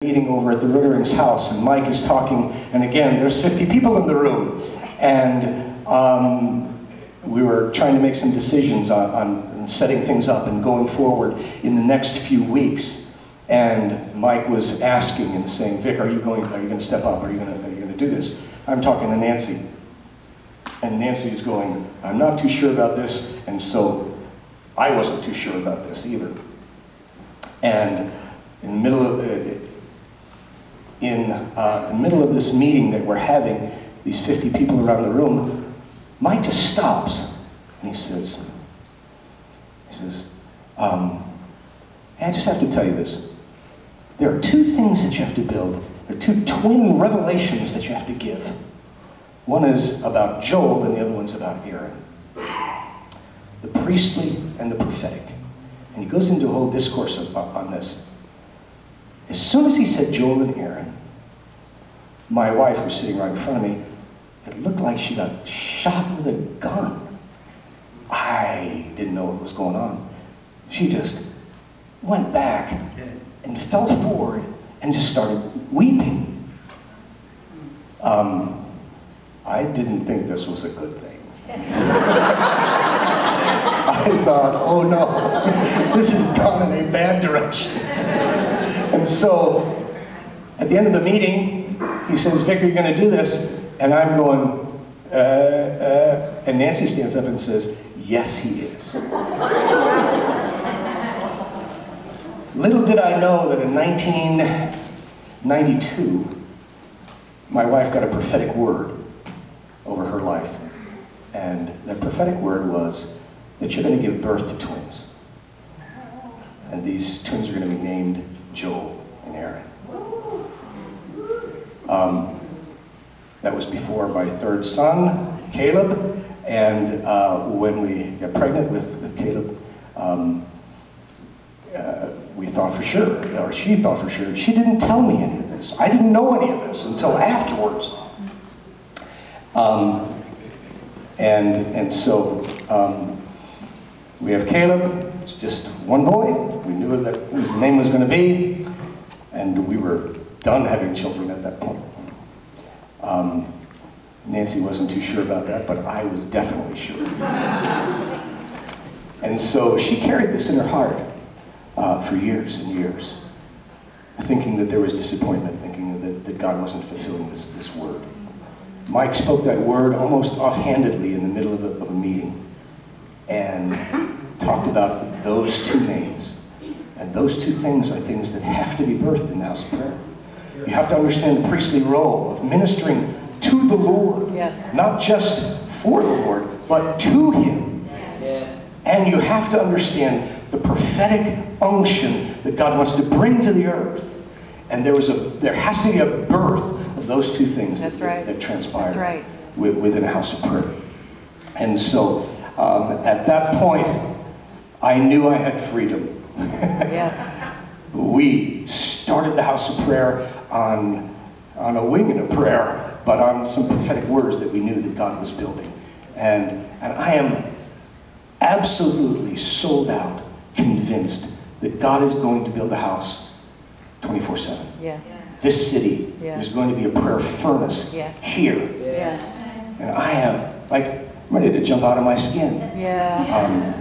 Meeting over at the Rittering's house, and Mike is talking, and again, there's 50 people in the room, and we were trying to make some decisions on setting things up and going forward in the next few weeks. And Mike was asking and saying, Vic, are you going to step up? Are you going to do this? I'm talking to Nancy, and Nancy is going, I'm not too sure about this, and so I wasn't too sure about this either. And in the middle of the middle of this meeting that we're having, these 50 people around the room, Mike just stops and he says, hey, I just have to tell you this. There are two things that you have to build. There are two twin revelations that you have to give. One is about Joel and the other one's about Aaron. The priestly and the prophetic. And he goes into a whole discourse on this. As soon as he said Joel and Aaron, my wife, who was sitting right in front of me, it looked like she got shot with a gun. I didn't know what was going on. She just went back and fell forward and just started weeping. I didn't think this was a good thing. I thought, oh no, this has gone in a bad direction. And so, at the end of the meeting, he says, Vic, are you going to do this? And I'm going, and Nancy stands up and says, yes, he is. Little did I know that in 1992, my wife got a prophetic word over her life. And that prophetic word was that you're going to give birth to twins. And these twins are going to be named Joel and Aaron. That was before my third son, Caleb, and when we got pregnant with Caleb, we thought for sure, or she thought for sure. She didn't tell me any of this. I didn't know any of this until afterwards. And so we have Caleb. It's just one boy. We knew that his name was going to be, and we were done having children at that point. Nancy wasn't too sure about that, but I was definitely sure. And so she carried this in her heart for years and years, thinking that there was disappointment, thinking that God wasn't fulfilling this word. Mike spoke that word almost offhandedly in the middle of a meeting and talked about those two names. And those two things are things that have to be birthed in the house of prayer. You have to understand the priestly role of ministering to the Lord. Yes. Not just for the Lord, but to Him. Yes. And you have to understand the prophetic unction that God wants to bring to the earth. And there has to be a birth of those two things that transpire within a house of prayer. And so at that point, I knew I had freedom. Yes. We started the house of prayer on a wing and a prayer, but on some prophetic words that we knew that God was building. And I am absolutely sold out, convinced that God is going to build a house 24/7. Yes. This city is going to be a prayer furnace here. Yes. And I am, like, ready to jump out of my skin. Yeah.